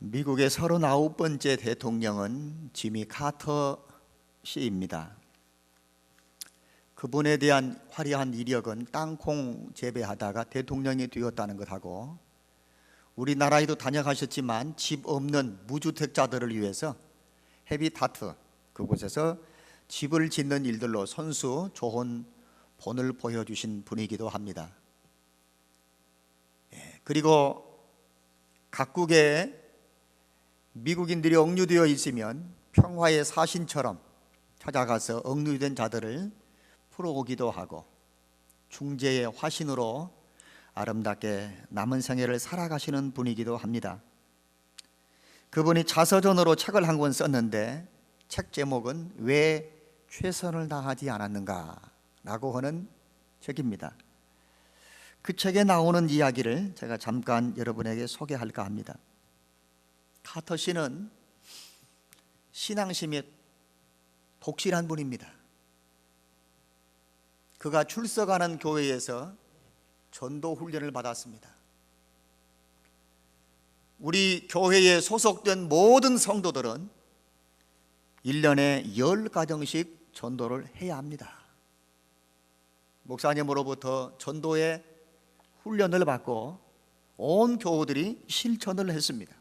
미국의 39번째 대통령은 지미 카터 씨입니다. 그분에 대한 화려한 이력은 땅콩 재배하다가 대통령이 되었다는 것하고, 우리나라에도 다녀가셨지만 집 없는 무주택자들을 위해서 헤비타트, 그곳에서 집을 짓는 일들로 선수 좋은 본을 보여주신 분이기도 합니다. 그리고 각국에 미국인들이 억류되어 있으면 평화의 사신처럼 찾아가서 억류된 자들을 풀어오기도 하고, 중재의 화신으로 아름답게 남은 생애를 살아가시는 분이기도 합니다. 그분이 자서전으로 책을 한 권 썼는데, 책 제목은 왜 최선을 다하지 않았는가 라고 하는 책입니다. 그 책에 나오는 이야기를 제가 잠깐 여러분에게 소개할까 합니다. 카터 씨는 신앙심이 독실한 분입니다. 그가 출석하는 교회에서 전도 훈련을 받았습니다. 우리 교회에 소속된 모든 성도들은 1년에 10가정씩 전도를 해야 합니다. 목사님으로부터 전도의 훈련을 받고 온 교우들이 실천을 했습니다.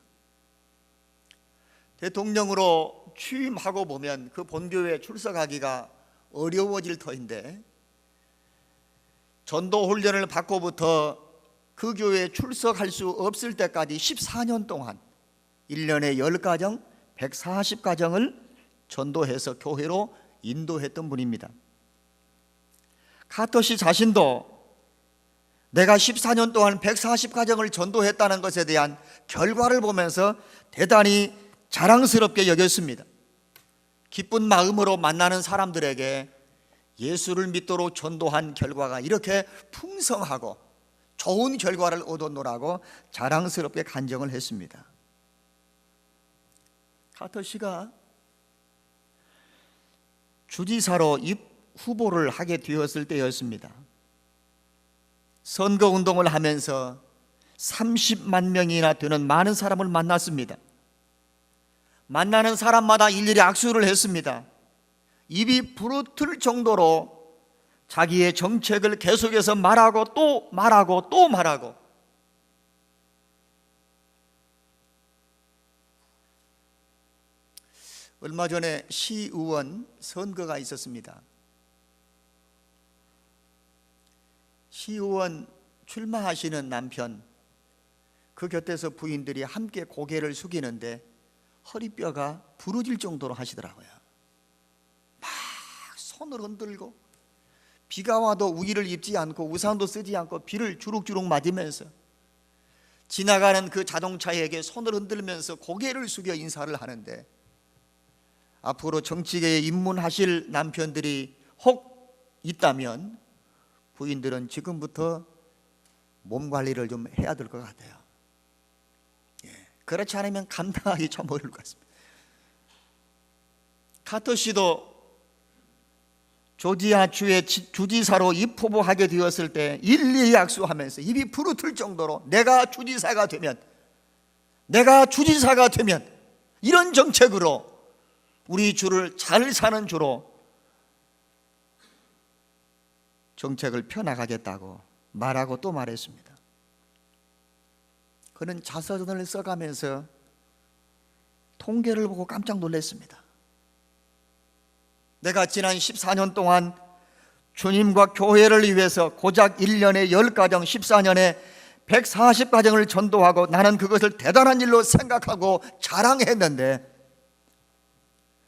대통령으로 취임하고 보면 그 본교회에 출석하기가 어려워질 터인데, 전도 훈련을 받고부터 그 교회에 출석할 수 없을 때까지 14년 동안 1년에 10가정, 140가정을 전도해서 교회로 인도했던 분입니다. 카터 씨 자신도 내가 14년 동안 140가정을 전도했다는 것에 대한 결과를 보면서 대단히 자랑스럽게 여겼습니다. 기쁜 마음으로 만나는 사람들에게 예수를 믿도록 전도한 결과가 이렇게 풍성하고 좋은 결과를 얻었노라고 자랑스럽게 간증을 했습니다. 카터 씨가 주지사로 후보를 하게 되었을 때였습니다. 선거운동을 하면서 30만 명이나 되는 많은 사람을 만났습니다. 만나는 사람마다 일일이 악수를 했습니다. 입이 부르틀 정도로 자기의 정책을 계속해서 말하고 또 말하고 또 말하고, 얼마 전에 시의원 선거가 있었습니다. 시의원 출마하시는 남편, 그 곁에서 부인들이 함께 고개를 숙이는데 허리뼈가 부러질 정도로 하시더라고요. 막 손을 흔들고, 비가 와도 우의를 입지 않고 우산도 쓰지 않고 비를 주룩주룩 맞으면서 지나가는 그 자동차에게 손을 흔들면서 고개를 숙여 인사를 하는데, 앞으로 정치계에 입문하실 남편들이 혹 있다면 부인들은 지금부터 몸 관리를 좀 해야 될 것 같아요. 그렇지 않으면 감당하기 좀 어려울 것 같습니다. 카터 씨도 조지아 주의 주지사로 입후보하게 되었을 때 일일이 악수하면서 입이 부르틀 정도로 내가 주지사가 되면 이런 정책으로 우리 주를 잘 사는 주로 정책을 펴나가겠다고 말하고 또 말했습니다. 그는 자서전을 써가면서 통계를 보고 깜짝 놀랐습니다. 내가 지난 14년 동안 주님과 교회를 위해서 고작 1년에 10가정, 14년에 140가정을 전도하고 나는 그것을 대단한 일로 생각하고 자랑했는데,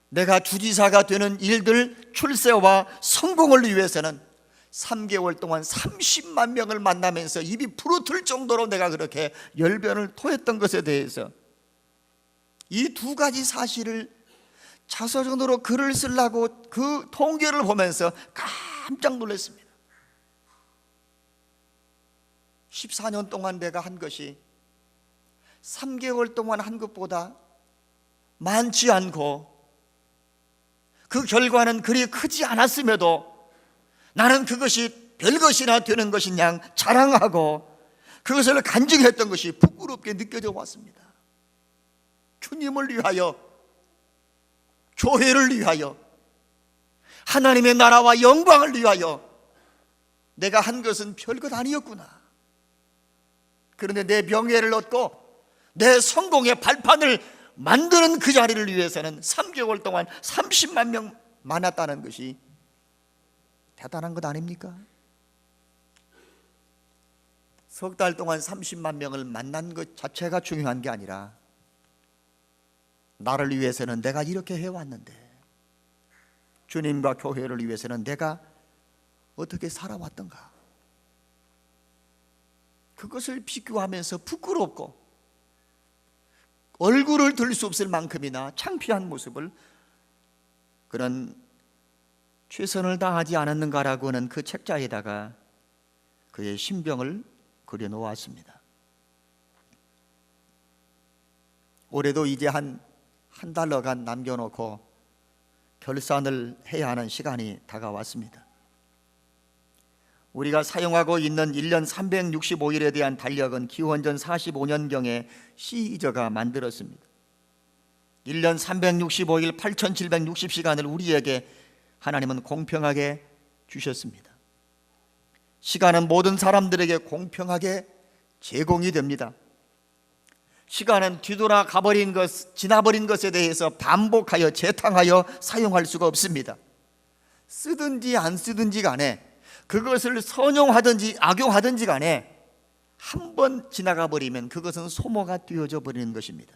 내가 주지사가 되는 일들 출세와 성공을 위해서는 3개월 동안 30만 명을 만나면서 입이 부르틀 정도로 내가 그렇게 열변을 토했던 것에 대해서, 이 두 가지 사실을 자서전으로 글을 쓰려고 그 통계를 보면서 깜짝 놀랐습니다. 14년 동안 내가 한 것이 3개월 동안 한 것보다 많지 않고, 그 결과는 그리 크지 않았음에도 나는 그것이 별것이나 되는 것인 양 자랑하고 그것을 간증했던 것이 부끄럽게 느껴져 왔습니다. 주님을 위하여, 교회를 위하여, 하나님의 나라와 영광을 위하여 내가 한 것은 별것 아니었구나. 그런데 내 명예를 얻고 내 성공의 발판을 만드는 그 자리를 위해서는 3개월 동안 30만 명 만났다는 것이 대단한 것 아닙니까? 석 달 동안 30만 명을 만난 것 자체가 중요한 게 아니라 나를 위해서는 내가 이렇게 해왔는데, 주님과 교회를 위해서는 내가 어떻게 살아왔던가, 그것을 비교하면서 부끄럽고 얼굴을 들 수 없을 만큼이나 창피한 모습을, 그런 최선을 다하지 않았는가라고 하는 그 책자에다가 그의 신병을 그려놓았습니다. 올해도 이제 한 달러간 남겨놓고 결산을 해야 하는 시간이 다가왔습니다. 우리가 사용하고 있는 1년 365일에 대한 달력은 기원전 45년경에 시저가 만들었습니다. 1년 365일 8760시간을 우리에게 하나님은 공평하게 주셨습니다. 시간은 모든 사람들에게 공평하게 제공이 됩니다. 시간은 뒤돌아 가버린 것, 지나버린 것에 대해서 반복하여 재탕하여 사용할 수가 없습니다. 쓰든지 안 쓰든지 간에, 그것을 선용하든지 악용하든지 간에 한 번 지나가 버리면 그것은 소모가 되어져 버리는 것입니다.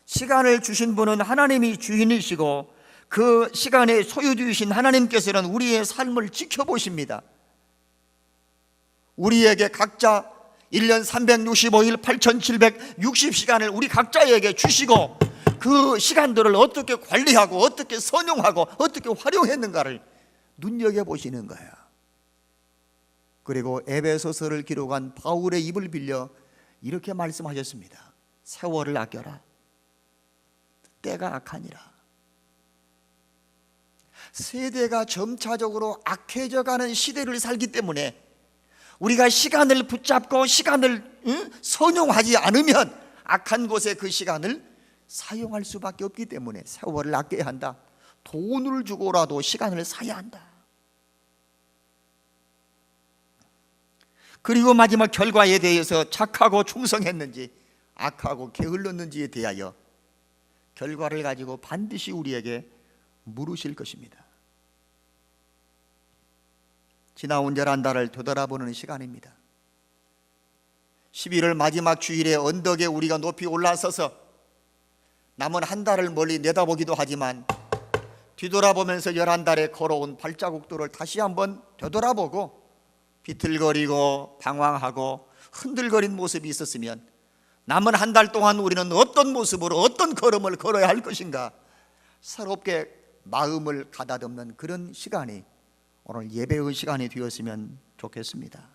시간을 주신 분은 하나님이 주인이시고 그 시간의 소유주이신 하나님께서는 우리의 삶을 지켜보십니다. 우리에게 각자 1년 365일 8760시간을 우리 각자에게 주시고 그 시간들을 어떻게 관리하고 어떻게 선용하고 어떻게 활용했는가를 눈여겨보시는 거예요. 그리고 에베소서를 기록한 바울의 입을 빌려 이렇게 말씀하셨습니다. 세월을 아껴라. 때가 악하니라. 세대가 점차적으로 악해져 가는 시대를 살기 때문에 우리가 시간을 붙잡고 시간을 선용하지 않으면 악한 곳에 그 시간을 사용할 수밖에 없기 때문에 세월을 아껴야 한다. 돈을 주고라도 시간을 사야 한다. 그리고 마지막 결과에 대해서 착하고 충성했는지 악하고 게을렀는지에 대하여 결과를 가지고 반드시 우리에게 물으실 것입니다. 지나온 11달을 되돌아보는 시간입니다. 11월 마지막 주일에 언덕에 우리가 높이 올라서서 남은 한 달을 멀리 내다보기도 하지만 뒤돌아보면서 11달에 걸어온 발자국들을 다시 한번 되돌아보고 비틀거리고 방황하고 흔들거린 모습이 있었으면 남은 한 달 동안 우리는 어떤 모습으로 어떤 걸음을 걸어야 할 것인가 새롭게 마음을 가다듬는 그런 시간이 오늘 예배의 시간이 되었으면 좋겠습니다.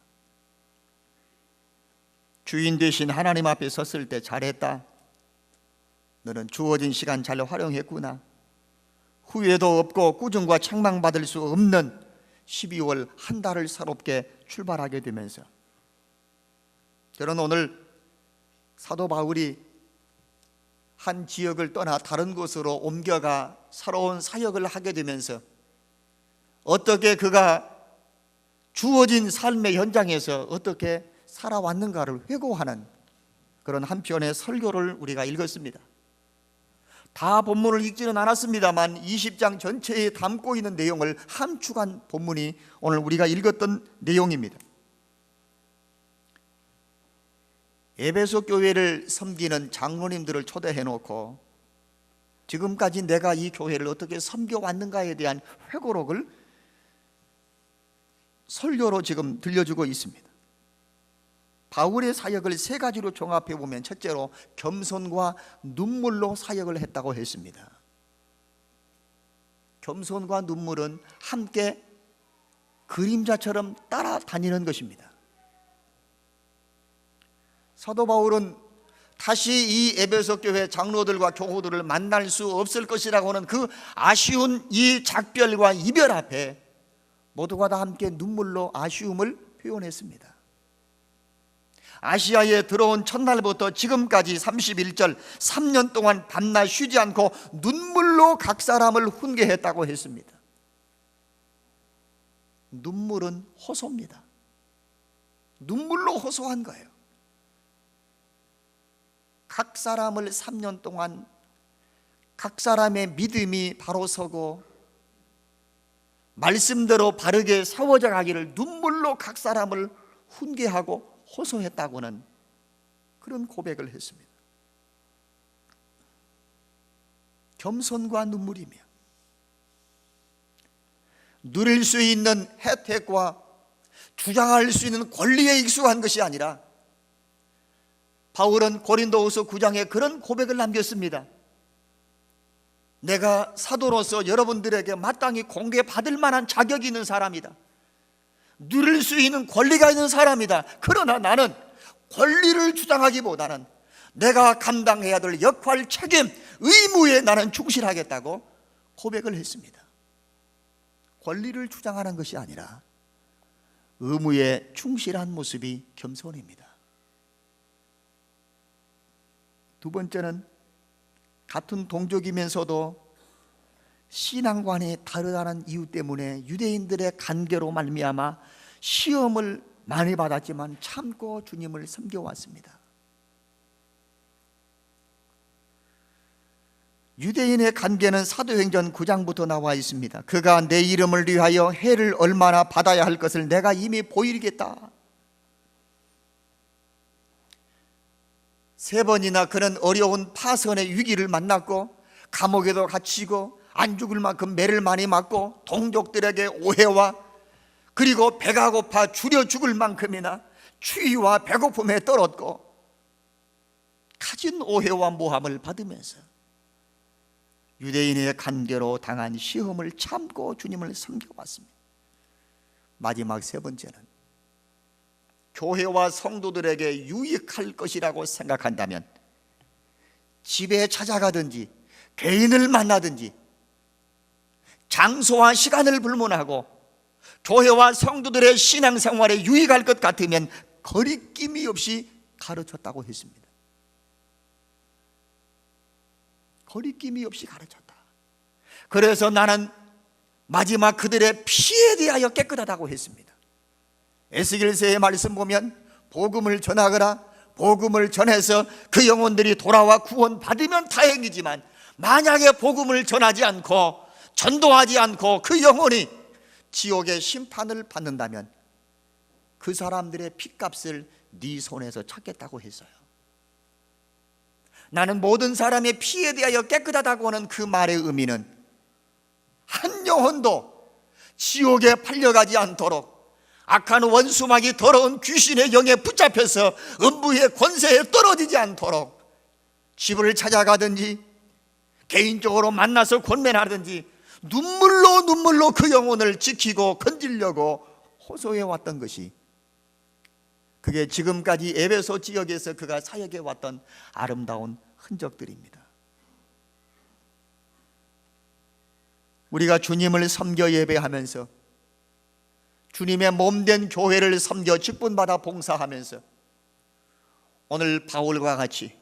주인 되신 하나님 앞에 섰을 때 잘했다. 너는 주어진 시간 잘 활용했구나. 후회도 없고 꾸중과 책망받을 수 없는 12월 한 달을 새롭게 출발하게 되면서 저는 오늘 사도 바울이 한 지역을 떠나 다른 곳으로 옮겨가 새로운 사역을 하게 되면서 어떻게 그가 주어진 삶의 현장에서 어떻게 살아왔는가를 회고하는 그런 한 편의 설교를 우리가 읽었습니다. 다 본문을 읽지는 않았습니다만 20장 전체에 담고 있는 내용을 함축한 본문이 오늘 우리가 읽었던 내용입니다. 에베소 교회를 섬기는 장로님들을 초대해 놓고 지금까지 내가 이 교회를 어떻게 섬겨왔는가에 대한 회고록을 설교로 지금 들려주고 있습니다. 바울의 사역을 세 가지로 종합해 보면 첫째로 겸손과 눈물로 사역을 했다고 했습니다. 겸손과 눈물은 함께 그림자처럼 따라다니는 것입니다. 사도 바울은 다시 이 에베소 교회 장로들과 교우들을 만날 수 없을 것이라고 하는 그 아쉬운 이 작별과 이별 앞에 모두가 다 함께 눈물로 아쉬움을 표현했습니다. 아시아에 들어온 첫날부터 지금까지 31절 3년 동안 밤낮 쉬지 않고 눈물로 각 사람을 훈계했다고 했습니다. 눈물은 호소입니다. 눈물로 호소한 거예요. 각 사람을 3년 동안 각 사람의 믿음이 바로 서고 말씀대로 바르게 세워져 가기를 눈물로 각 사람을 훈계하고 호소했다고는 그런 고백을 했습니다. 겸손과 눈물이며 누릴 수 있는 혜택과 주장할 수 있는 권리에 익숙한 것이 아니라 바울은 고린도후서 9장에 그런 고백을 남겼습니다. 내가 사도로서 여러분들에게 마땅히 공개받을 만한 자격이 있는 사람이다. 누릴 수 있는 권리가 있는 사람이다. 그러나 나는 권리를 주장하기보다는 내가 감당해야 될 역할, 책임, 의무에 나는 충실하겠다고 고백을 했습니다. 권리를 주장하는 것이 아니라 의무에 충실한 모습이 겸손입니다. 두 번째는 같은 동족이면서도 신앙관이 다르다는 이유 때문에 유대인들의 간계로 말미암아 시험을 많이 받았지만 참고 주님을 섬겨왔습니다. 유대인의 간계는 사도행전 9장부터 나와 있습니다. 그가 내 이름을 위하여 해를 얼마나 받아야 할 것을 내가 이미 보이겠다. 3번이나 그는 어려운 파선의 위기를 만났고 감옥에도 갇히고 안 죽을 만큼 매를 많이 맞고 동족들에게 오해와 그리고 배가 고파 줄여 죽을 만큼이나 추위와 배고픔에 떨었고 가진 오해와 모함을 받으면서 유대인의 간계로 당한 시험을 참고 주님을 섬겨왔습니다. 마지막 3번째는 교회와 성도들에게 유익할 것이라고 생각한다면 집에 찾아가든지 개인을 만나든지 장소와 시간을 불문하고 교회와 성도들의 신앙생활에 유익할 것 같으면 거리낌이 없이 가르쳤다고 했습니다. 거리낌이 없이 가르쳤다. 그래서 나는 마지막 그들의 피에 대하여 깨끗하다고 했습니다. 에스겔서의 말씀 보면 복음을 전하거나 복음을 전해서 그 영혼들이 돌아와 구원 받으면 다행이지만 만약에 복음을 전하지 않고 전도하지 않고 그 영혼이 지옥의 심판을 받는다면 그 사람들의 핏값을 네 손에서 찾겠다고 했어요. 나는 모든 사람의 피에 대하여 깨끗하다고 하는 그 말의 의미는 한 영혼도 지옥에 팔려가지 않도록 악한 원수막이 더러운 귀신의 영에 붙잡혀서 음부의 권세에 떨어지지 않도록 집을 찾아가든지 개인적으로 만나서 권면하든지 눈물로 그 영혼을 지키고 건지려고 호소해 왔던 것이 그게 지금까지 에베소 지역에서 그가 사역해 왔던 아름다운 흔적들입니다. 우리가 주님을 섬겨 예배하면서 주님의 몸된 교회를 섬겨 직분받아 봉사하면서 오늘 바울과 같이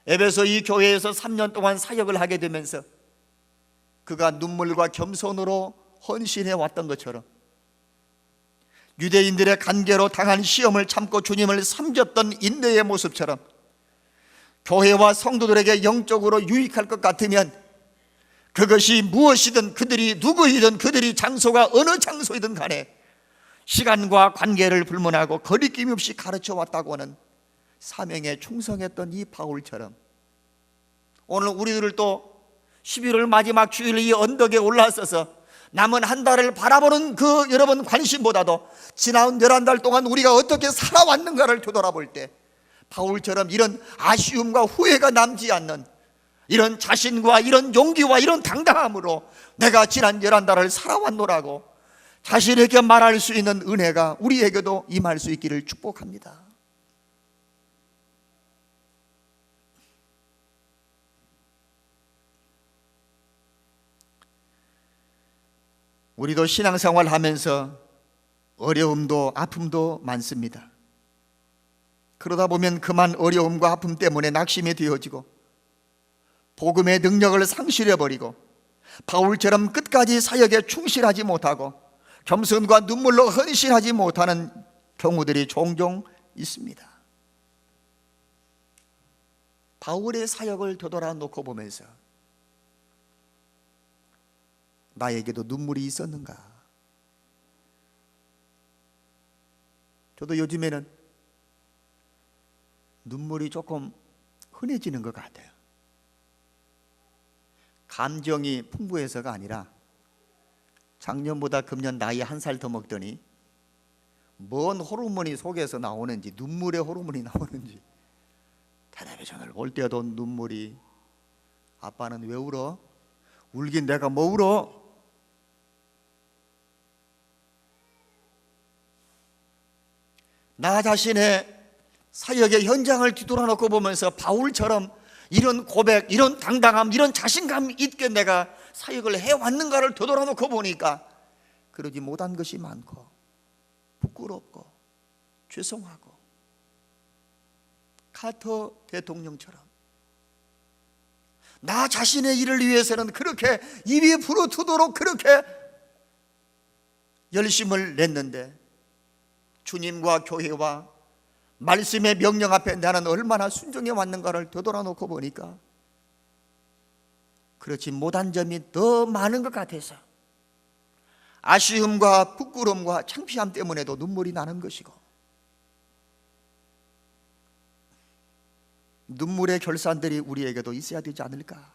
에베소 이 교회에서 3년 동안 사역을 하게 되면서 그가 눈물과 겸손으로 헌신해 왔던 것처럼 유대인들의 간계로 당한 시험을 참고 주님을 섬겼던 인내의 모습처럼 교회와 성도들에게 영적으로 유익할 것 같으면 그것이 무엇이든 그들이 누구이든 그들이 장소가 어느 장소이든 간에 시간과 관계를 불문하고 거리낌 없이 가르쳐 왔다고 하는 사명에 충성했던 이 바울처럼 오늘 우리들을 또 11월 마지막 주일 이 언덕에 올라서서 남은 한 달을 바라보는 그 여러분 관심보다도 지난 11달 동안 우리가 어떻게 살아왔는가를 되돌아볼 때 바울처럼 이런 아쉬움과 후회가 남지 않는 이런 자신과 이런 용기와 이런 당당함으로 내가 지난 11달을 살아왔노라고 자신에게 말할 수 있는 은혜가 우리에게도 임할 수 있기를 축복합니다. 우리도 신앙생활 하면서 어려움도 아픔도 많습니다. 그러다 보면 그만 어려움과 아픔 때문에 낙심이 되어지고 복음의 능력을 상실해버리고 바울처럼 끝까지 사역에 충실하지 못하고 겸손과 눈물로 헌신하지 못하는 경우들이 종종 있습니다. 바울의 사역을 되돌아놓고 보면서 나에게도 눈물이 있었는가? 저도 요즘에는 눈물이 조금 흔해지는 것 같아요. 감정이 풍부해서가 아니라 작년보다 금년 나이 한 살 더 먹더니 뭔 호르몬이 속에서 나오는지, 눈물의 호르몬이 나오는지 텔레비전을 볼 때도 눈물이. 아빠는 왜 울어? 울긴 내가 뭐 울어? 나 자신의 사역의 현장을 뒤돌아놓고 보면서 바울처럼 이런 고백, 이런 당당함, 이런 자신감 있게 내가 사역을 해왔는가를 되돌아놓고 보니까 그러지 못한 것이 많고 부끄럽고 죄송하고, 카터 대통령처럼 나 자신의 일을 위해서는 그렇게 입이 부르트도록 그렇게 열심을 냈는데 주님과 교회와 말씀의 명령 앞에 나는 얼마나 순종해 왔는가를 되돌아놓고 보니까 그렇지 못한 점이 더 많은 것 같아서 아쉬움과 부끄러움과 창피함 때문에도 눈물이 나는 것이고, 눈물의 결산들이 우리에게도 있어야 되지 않을까?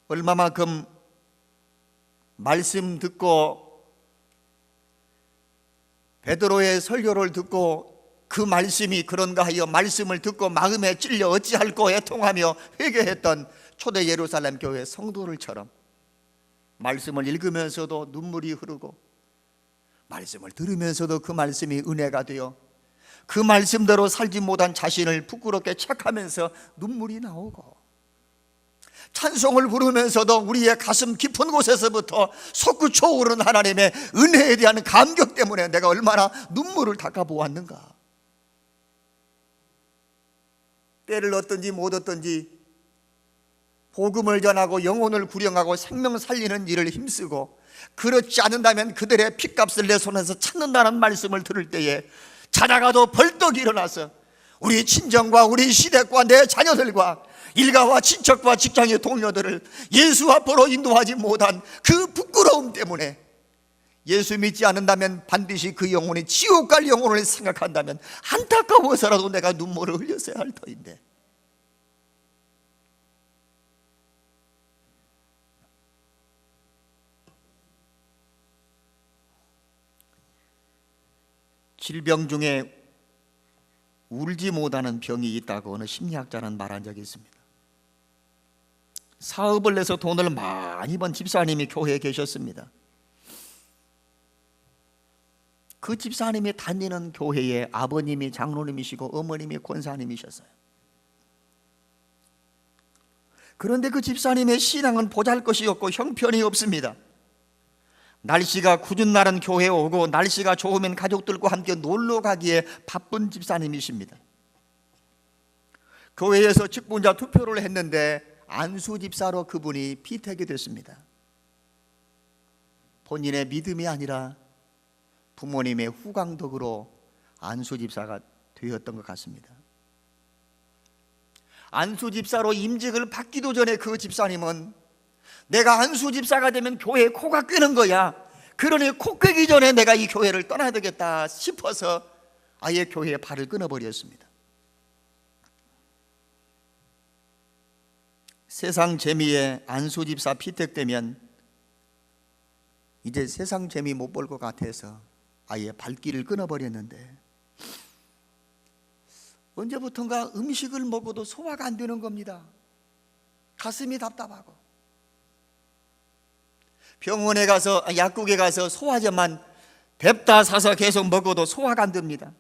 얼마만큼 말씀 듣고 베드로의 설교를 듣고 그 말씀이 그런가 하여 말씀을 듣고 마음에 찔려 어찌할꼬 애통하며 회개했던 초대 예루살렘 교회 성도들처럼 말씀을 읽으면서도 눈물이 흐르고 말씀을 들으면서도 그 말씀이 은혜가 되어 그 말씀대로 살지 못한 자신을 부끄럽게 착하면서 눈물이 나오고, 찬송을 부르면서도 우리의 가슴 깊은 곳에서부터 솟구쳐 오르는 하나님의 은혜에 대한 감격 때문에 내가 얼마나 눈물을 닦아보았는가. 때를 얻든지 못 얻든지 복음을 전하고 영혼을 구령하고 생명 살리는 일을 힘쓰고, 그렇지 않는다면 그들의 핏값을 내 손에서 찾는다는 말씀을 들을 때에 자다가도 벌떡 일어나서 우리 친정과 우리 시댁과 내 자녀들과 일가와 친척과 직장의 동료들을 예수 앞으로 인도하지 못한 그 부끄러움 때문에, 예수 믿지 않는다면 반드시 그 영혼이 지옥 갈 영혼을 생각한다면 안타까워서라도 내가 눈물을 흘렸어야 할 터인데, 질병 중에 울지 못하는 병이 있다고 어느 심리학자는 말한 적이 있습니다. 사업을 내서 돈을 많이 번 집사님이 교회에 계셨습니다. 그 집사님이 다니는 교회에 아버님이 장로님이시고 어머님이 권사님이셨어요. 그런데 그 집사님의 신앙은 보잘것이었고 형편이 없습니다. 날씨가 궂은 날은 교회에 오고 날씨가 좋으면 가족들과 함께 놀러 가기에 바쁜 집사님이십니다. 교회에서 직분자 투표를 했는데 안수 집사로 그분이 피택이 됐습니다. 본인의 믿음이 아니라 부모님의 후광덕으로 안수 집사가 되었던 것 같습니다. 안수 집사로 임직을 받기도 전에 그 집사님은 내가 안수 집사가 되면 교회에 코가 꿰는 거야. 그러니 코 꿰기 전에 내가 이 교회를 떠나야 되겠다 싶어서 아예 교회에 발을 끊어버렸습니다. 세상 재미에 안수 집사 피택되면 이제 세상 재미 못 볼 것 같아서 아예 발길을 끊어버렸는데, 언제부턴가 음식을 먹어도 소화가 안 되는 겁니다. 가슴이 답답하고, 병원에 가서 약국에 가서 소화제만 뎁다 사서 계속 먹어도 소화가 안 됩니다.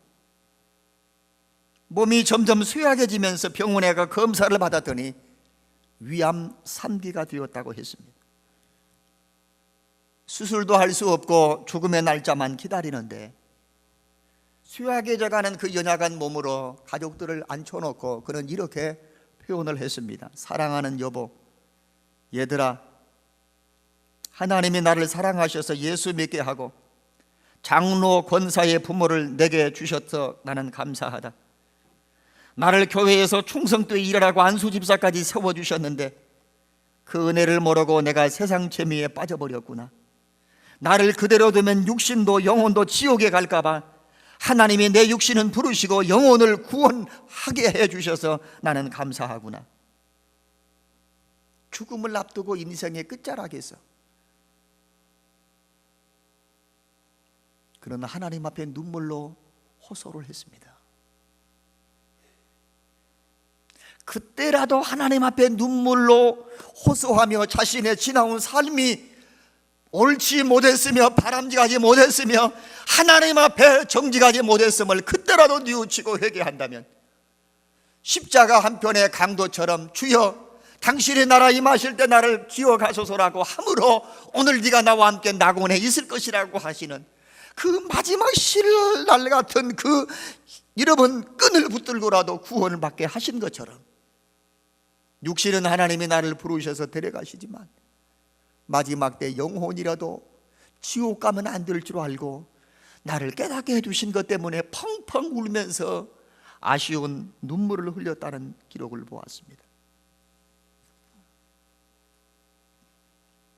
몸이 점점 쇠약해지면서 병원에 가 검사를 받았더니 위암 3기가 되었다고 했습니다. 수술도 할 수 없고 죽음의 날짜만 기다리는데 수약에 져가는 그 연약한 몸으로 가족들을 앉혀놓고 그는 이렇게 표현을 했습니다. 사랑하는 여보, 얘들아, 하나님이 나를 사랑하셔서 예수 믿게 하고 장로 권사의 부모를 내게 주셔서 나는 감사하다. 나를 교회에서 충성되게 일하라고 안수집사까지 세워주셨는데 그 은혜를 모르고 내가 세상 재미에 빠져버렸구나. 나를 그대로 두면 육신도 영혼도 지옥에 갈까봐 하나님이 내 육신은 부르시고 영혼을 구원하게 해주셔서 나는 감사하구나. 죽음을 앞두고 인생의 끝자락에서 그러나 하나님 앞에 눈물로 호소를 했습니다. 그때라도 하나님 앞에 눈물로 호소하며 자신의 지나온 삶이 옳지 못했으며 바람직하지 못했으며 하나님 앞에 정직하지 못했음을 그때라도 뉘우치고 회개한다면 십자가 한편의 강도처럼 주여 당신의 나라 임하실 때 나를 기억하소서라고 함으로 오늘 네가 나와 함께 낙원에 있을 것이라고 하시는 그 마지막 실날 같은 그 잃어본 끈을 붙들고라도 구원을 받게 하신 것처럼 육신은 하나님이 나를 부르셔서 데려가시지만 마지막 때 영혼이라도 지옥 가면 안 될 줄 알고 나를 깨닫게 해주신 것 때문에 펑펑 울면서 아쉬운 눈물을 흘렸다는 기록을 보았습니다.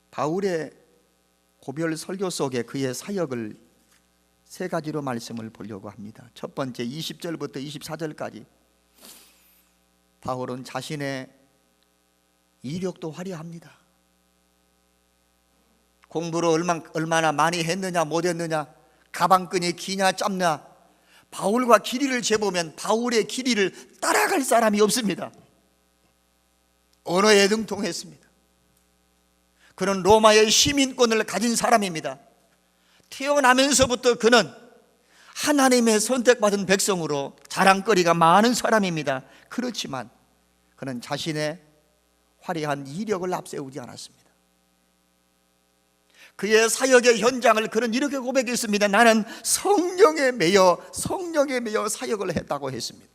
바울의 고별 설교 속에 그의 사역을 세 가지로 말씀을 보려고 합니다. 첫 번째 20절부터 24절까지 바울은 자신의 이력도 화려합니다. 공부를 얼마나 많이 했느냐 못했느냐, 가방끈이 기냐 짧냐, 바울과 길이를 재보면 바울의 길이를 따라갈 사람이 없습니다. 언어에 등통했습니다. 그는 로마의 시민권을 가진 사람입니다. 태어나면서부터 그는 하나님의 선택받은 백성으로 자랑거리가 많은 사람입니다. 그렇지만 그는 자신의 화려한 이력을 앞세우지 않았습니다. 그의 사역의 현장을 그는 이렇게 고백했습니다. 나는 성령에 매여 사역을 했다고 했습니다.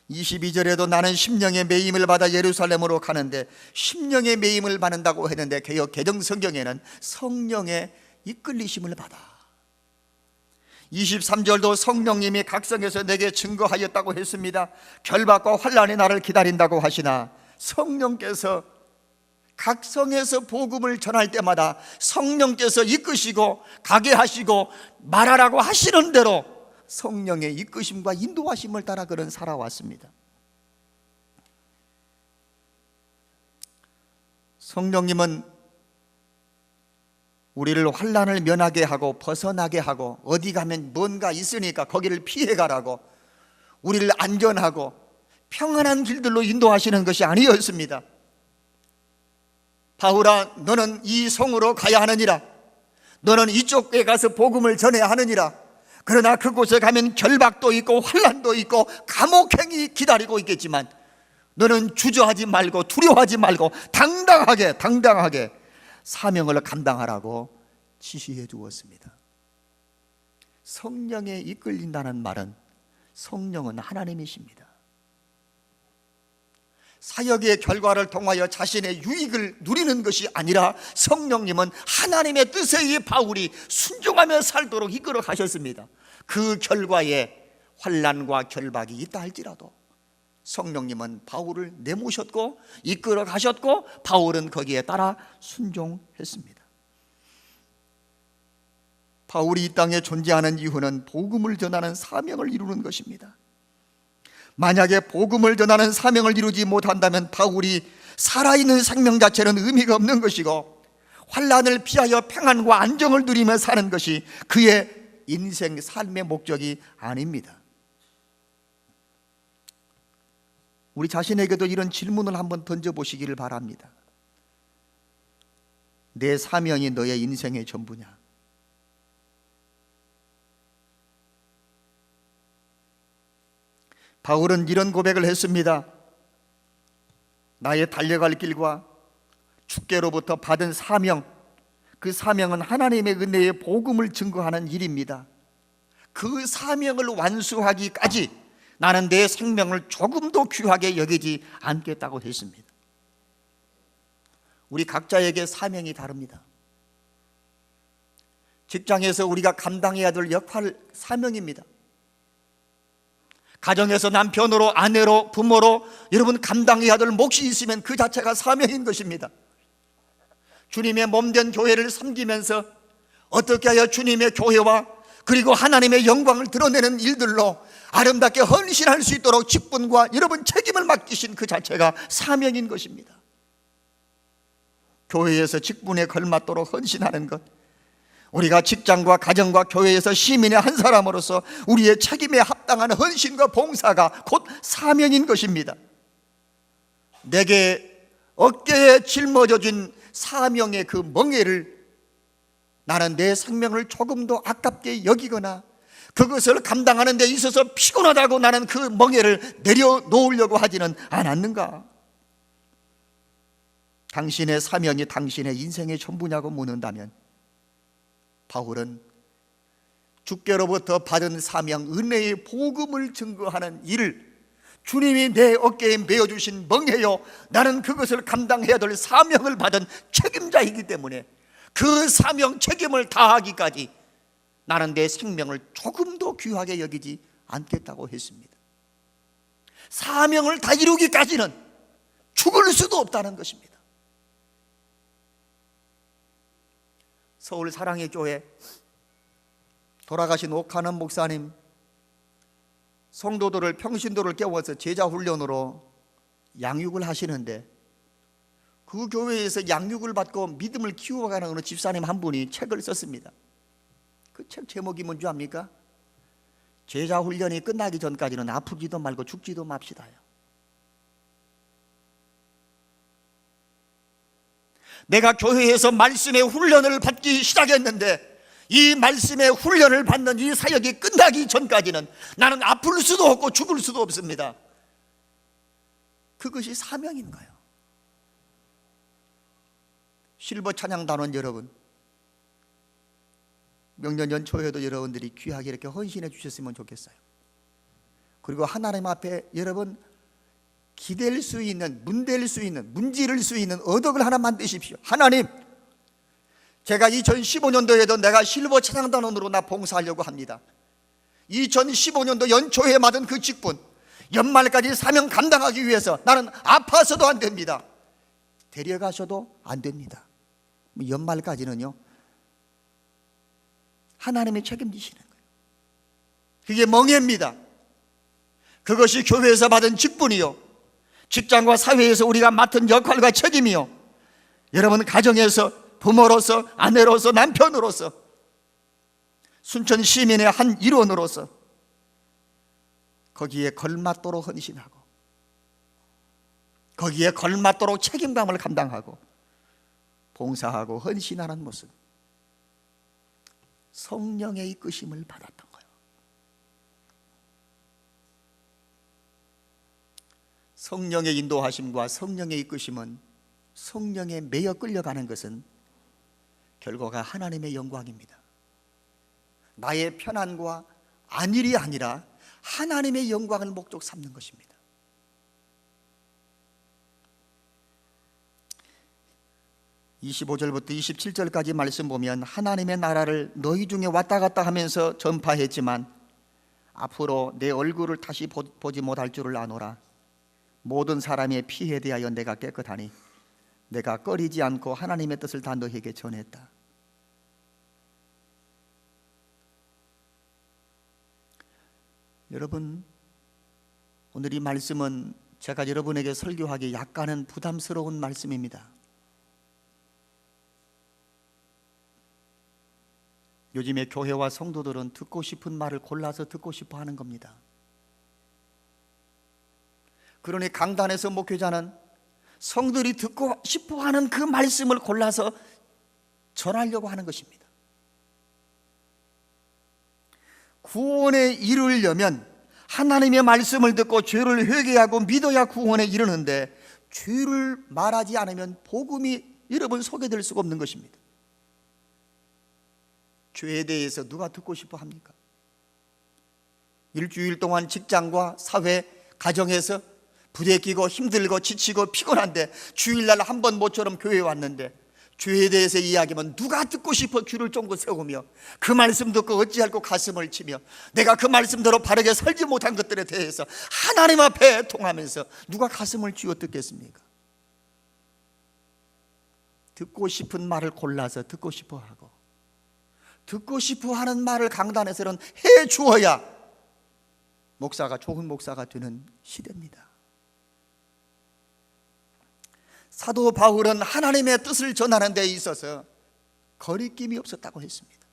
(22절에도) 나는 심령의 매임을 받아 예루살렘으로 가는데, 심령의 매임을 받는다고 했는데 개역 개정 성경에는 성령의 이끌리심을 받아. 23절도 성령님이 각성해서 내게 증거하였다고 했습니다. 결박과 환난이 나를 기다린다고 하시나 성령께서 각성해서 복음을 전할 때마다 성령께서 이끄시고 가게 하시고 말하라고 하시는 대로 성령의 이끄심과 인도하심을 따라 그는 살아왔습니다. 성령님은 우리를 환난을 면하게 하고 벗어나게 하고 어디 가면 뭔가 있으니까 거기를 피해가라고 우리를 안전하고 평안한 길들로 인도하시는 것이 아니었습니다. 바울아, 너는 이 성으로 가야 하느니라. 너는 이쪽에 가서 복음을 전해야 하느니라. 그러나 그곳에 가면 결박도 있고 환난도 있고 감옥행이 기다리고 있겠지만 너는 주저하지 말고 두려워하지 말고 당당하게 사명을 감당하라고 지시해 주었습니다. 성령에 이끌린다는 말은 성령은 하나님이십니다. 사역의 결과를 통하여 자신의 유익을 누리는 것이 아니라 성령님은 하나님의 뜻에 이 바울이 순종하며 살도록 이끌어 가셨습니다. 그 결과에 환난과 결박이 있다 할지라도 성령님은 바울을 내모셨고 이끌어 가셨고 바울은 거기에 따라 순종했습니다. 바울이 이 땅에 존재하는 이유는 복음을 전하는 사명을 이루는 것입니다. 만약에 복음을 전하는 사명을 이루지 못한다면 바울이 살아있는 생명 자체는 의미가 없는 것이고 환난을 피하여 평안과 안정을 누리며 사는 것이 그의 인생 삶의 목적이 아닙니다. 우리 자신에게도 이런 질문을 한번 던져보시기를 바랍니다. 내 사명이 너의 인생의 전부냐? 바울은 이런 고백을 했습니다. 나의 달려갈 길과 주께로부터 받은 사명, 그 사명은 하나님의 은혜의 복음을 증거하는 일입니다. 그 사명을 완수하기까지 나는 내 생명을 조금도 귀하게 여기지 않겠다고 했습니다. 우리 각자에게 사명이 다릅니다. 직장에서 우리가 감당해야 될 역할, 사명입니다. 가정에서 남편으로, 아내로, 부모로 여러분 감당해야 될 몫이 있으면 그 자체가 사명인 것입니다. 주님의 몸된 교회를 섬기면서 어떻게 하여 주님의 교회와 그리고 하나님의 영광을 드러내는 일들로 아름답게 헌신할 수 있도록 직분과 여러분 책임을 맡기신 그 자체가 사명인 것입니다. 교회에서 직분에 걸맞도록 헌신하는 것, 우리가 직장과 가정과 교회에서 시민의 한 사람으로서 우리의 책임에 합당한 헌신과 봉사가 곧 사명인 것입니다. 내게 어깨에 짊어져진 사명의 그 멍에를 나는 내 생명을 조금도 아깝게 여기거나 그것을 감당하는 데 있어서 피곤하다고 나는 그 멍에를 내려놓으려고 하지는 않았는가? 당신의 사명이 당신의 인생의 전부냐고 묻는다면 바울은 주께로부터 받은 사명, 은혜의 복음을 증거하는 일을 주님이 내 어깨에 메어주신 멍에요, 나는 그것을 감당해야 될 사명을 받은 책임자이기 때문에 그 사명 책임을 다하기까지 나는 내 생명을 조금도 귀하게 여기지 않겠다고 했습니다. 사명을 다 이루기까지는 죽을 수도 없다는 것입니다. 서울 사랑의 교회 돌아가신 옥하는 목사님, 성도들을, 평신도를 깨워서 제자 훈련으로 양육을 하시는데 그 교회에서 양육을 받고 믿음을 키워가는 어느 집사님 한 분이 책을 썼습니다. 그 책 제목이 뭔지 압니까? 제자 훈련이 끝나기 전까지는 아프지도 말고 죽지도 맙시다요. 내가 교회에서 말씀의 훈련을 받기 시작했는데 이 말씀의 훈련을 받는 이 사역이 끝나기 전까지는 나는 아플 수도 없고 죽을 수도 없습니다. 그것이 사명인가요? 실버 찬양단원 여러분, 명년 연초에도 여러분들이 귀하게 이렇게 헌신해 주셨으면 좋겠어요. 그리고 하나님 앞에 여러분 기댈 수 있는, 문댈 수 있는, 문지를 수 있는 언덕을 하나 만드십시오. 하나님, 제가 2015년도에도 내가 실버 찬양단원으로 나 봉사하려고 합니다. 2015년도 연초에 받은 그 직분, 연말까지 사명 감당하기 위해서 나는 아파서도 안 됩니다. 데려가셔도 안 됩니다. 연말까지는요 하나님이 책임지시는 거예요. 그게 멍해입니다. 그것이 교회에서 받은 직분이요, 직장과 사회에서 우리가 맡은 역할과 책임이요, 여러분 가정에서 부모로서, 아내로서, 남편으로서, 순천 시민의 한 일원으로서 거기에 걸맞도록 헌신하고 거기에 걸맞도록 책임감을 감당하고 봉사하고 헌신하는 모습, 성령의 이끄심을 받았던 거예요. 성령의 인도하심과 성령의 이끄심은, 성령에 매여 끌려가는 것은 결과가 하나님의 영광입니다. 나의 편안과 안일이 아니라 하나님의 영광을 목적 삼는 것입니다. (25절부터 27절까지) 말씀 보면 하나님의 나라를 너희 중에 왔다 갔다 하면서 전파했지만 앞으로 내 얼굴을 다시 보지 못할 줄을 아노라. 모든 사람의 피에 대하여 내가 깨끗하니 내가 꺼리지 않고 하나님의 뜻을 다 너희에게 전했다. 여러분, 오늘 이 말씀은 제가 여러분에게 설교하기 약간은 부담스러운 말씀입니다. 요즘에 교회와 성도들은 듣고 싶은 말을 골라서 듣고 싶어 하는 겁니다. 그러니 강단에서 목회자는 성도들이 듣고 싶어 하는 그 말씀을 골라서 전하려고 하는 것입니다. 구원에 이르려면 하나님의 말씀을 듣고 죄를 회개하고 믿어야 구원에 이르는데, 죄를 말하지 않으면 복음이 여러분 소개될 수가 없는 것입니다. 죄에 대해서 누가 듣고 싶어 합니까? 일주일 동안 직장과 사회, 가정에서 부대끼고 힘들고 지치고 피곤한데 주일날 한 번 모처럼 교회에 왔는데 죄에 대해서 이야기하면 누가 듣고 싶어 귀를 쫑긋 세우며 그 말씀 듣고 어찌할꼬 가슴을 치며 내가 그 말씀대로 바르게 살지 못한 것들에 대해서 하나님 앞에 통하면서 누가 가슴을 쥐어 듣겠습니까? 듣고 싶은 말을 골라서 듣고 싶어 하고 듣고 싶어 하는 말을 강단에서는 해 주어야 목사가 좋은 목사가 되는 시대입니다. 사도 바울은 하나님의 뜻을 전하는 데 있어서 거리낌이 없었다고 했습니다.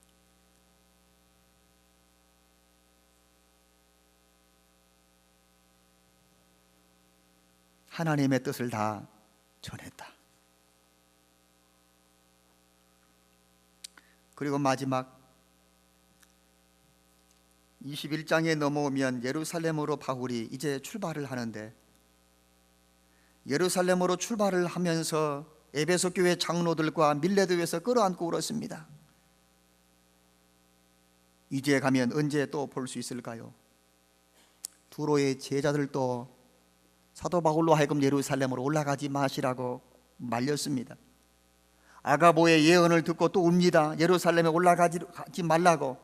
하나님의 뜻을 다 전했다. 그리고 마지막 21장에 넘어오면 예루살렘으로 바울이 이제 출발을 하는데 예루살렘으로 출발을 하면서 에베소 교회 장로들과 밀레도에서 끌어안고 울었습니다. 이제 가면 언제 또 볼 수 있을까요? 두로의 제자들도 사도 바울로 하여금 예루살렘으로 올라가지 마시라고 말렸습니다. 아가보의 예언을 듣고 또 웁니다. 예루살렘에 올라가지 말라고.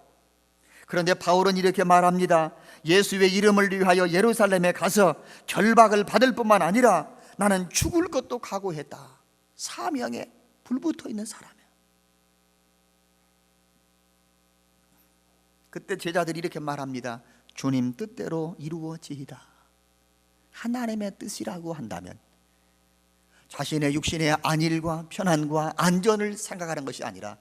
그런데 바울은 이렇게 말합니다. 예수의 이름을 위하여 예루살렘에 가서 결박을 받을 뿐만 아니라 나는 죽을 것도 각오했다. 사명에 불붙어 있는 사람이야. 그때 제자들이 이렇게 말합니다. 주님 뜻대로 이루어지이다. 하나님의 뜻이라고 한다면 자신의 육신의 안일과 편안과 안전을 생각하는 것이 아니라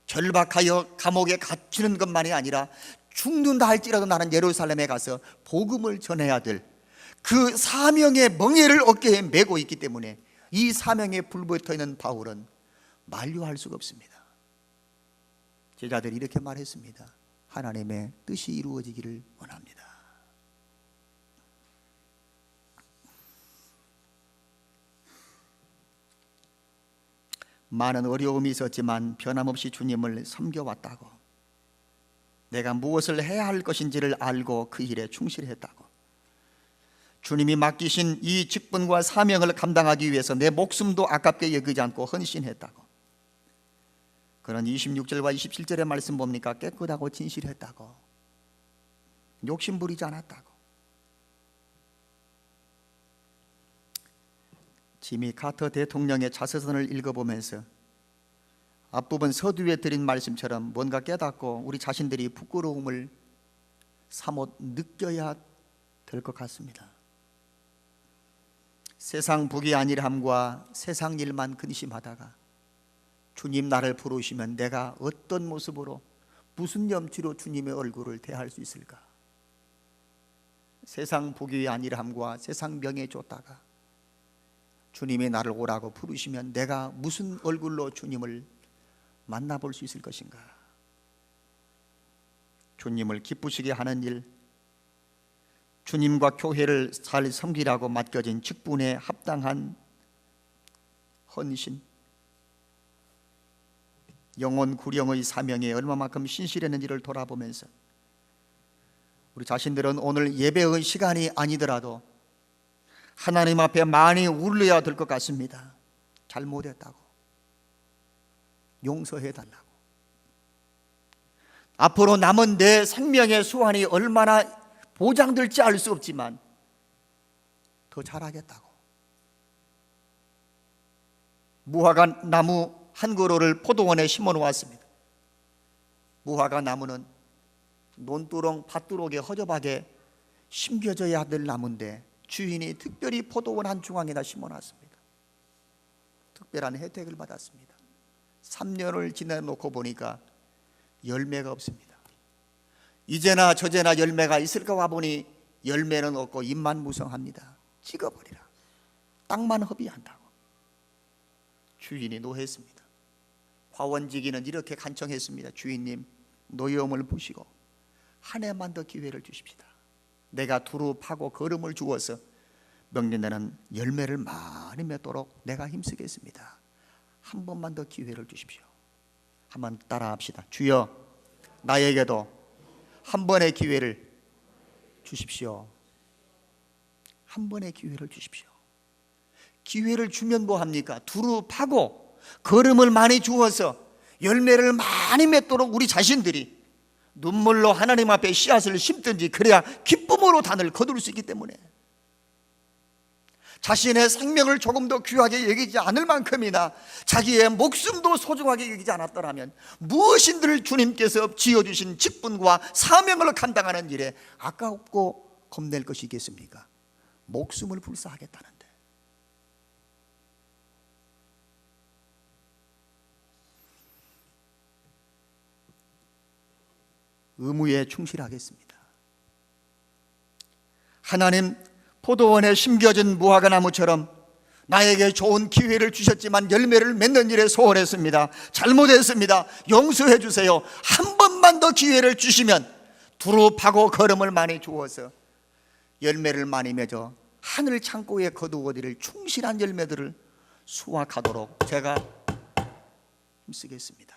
결박하여 감옥에 갇히는 것만이 아니라 죽는다 할지라도 나는 예루살렘에 가서 복음을 전해야 될 그 사명의 멍에를 어깨에 메고 있기 때문에 이 사명에 불붙어 있는 바울은 만류할 수가 없습니다. 제자들이 이렇게 말했습니다. 하나님의 뜻이 이루어지기를 원합니다. 많은 어려움이 있었지만 변함없이 주님을 섬겨왔다고, 내가 무엇을 해야 할 것인지를 알고 그 일에 충실했다고, 주님이 맡기신 이 직분과 사명을 감당하기 위해서 내 목숨도 아깝게 여기지 않고 헌신했다고. 그런 26절과 27절의 말씀 봅니까? 깨끗하고 진실했다고, 욕심 부리지 않았다고. 지미 카터 대통령의 자서전을 읽어보면서 앞부분 서두에 드린 말씀처럼 뭔가 깨닫고 우리 자신들이 부끄러움을 사뭇 느껴야 될 것 같습니다. 세상 북이 아니함과 세상 일만 근심하다가 주님 나를 부르시면 내가 어떤 모습으로 무슨 염치로 주님의 얼굴을 대할 수 있을까? 세상 북이 아니함과 세상 명예 쫓다가 주님이 나를 오라고 부르시면 내가 무슨 얼굴로 주님을 만나볼 수 있을 것인가? 주님을 기쁘시게 하는 일, 주님과 교회를 잘 섬기라고 맡겨진 직분에 합당한 헌신, 영혼 구령의 사명에 얼마만큼 신실했는지를 돌아보면서 우리 자신들은 오늘 예배의 시간이 아니더라도 하나님 앞에 많이 울려야 될 것 같습니다. 잘못했다고, 용서해달라고, 앞으로 남은 내 생명의 수완이 얼마나 보장될지 알 수 없지만 더 잘하겠다고. 무화과 나무 한 그루를 포도원에 심어 놓았습니다. 무화과 나무는 논두렁 밭두럭에 허접하게 심겨져야 될 나무인데 주인이 특별히 포도원 한 중앙에다 심어 놨습니다. 특별한 혜택을 받았습니다. 3년을 지내놓고 보니까 열매가 없습니다. 이제나 저제나 열매가 있을까 와보니 열매는 없고 잎만 무성합니다. 찍어버리라, 땅만 허비한다고. 주인이 노했습니다. 화원지기는 이렇게 간청했습니다. 주인님, 노여움을 보시고 한 해만 더 기회를 주십시다. 내가 두루 파고 거름을 주어서 명년에는 열매를 많이 맺도록 내가 힘쓰겠습니다. 한 번만 더 기회를 주십시오. 한번 따라합시다. 주여, 나에게도 한 번의 기회를 주십시오. 한 번의 기회를 주십시오. 기회를 주면 뭐 합니까? 두루 파고 걸음을 많이 주어서 열매를 많이 맺도록 우리 자신들이 눈물로 하나님 앞에 씨앗을 심든지, 그래야 기쁨으로 단을 거둘 수 있기 때문에 자신의 생명을 조금 더 귀하게 여기지 않을 만큼이나 자기의 목숨도 소중하게 여기지 않았더라면 무엇인들 주님께서 지어주신 직분과 사명을 감당하는 일에 아깝고 겁낼 것이 있겠습니까? 목숨을 불사하겠다는데. 의무에 충실하겠습니다. 하나님, 포도원에 심겨진 무화과 나무처럼 나에게 좋은 기회를 주셨지만 열매를 맺는 일에 소홀했습니다. 잘못했습니다. 용서해 주세요. 한 번만 더 기회를 주시면 두루 파고 걸음을 많이 주어서 열매를 많이 맺어 하늘 창고에 거두어들일 충실한 열매들을 수확하도록 제가 힘쓰겠습니다.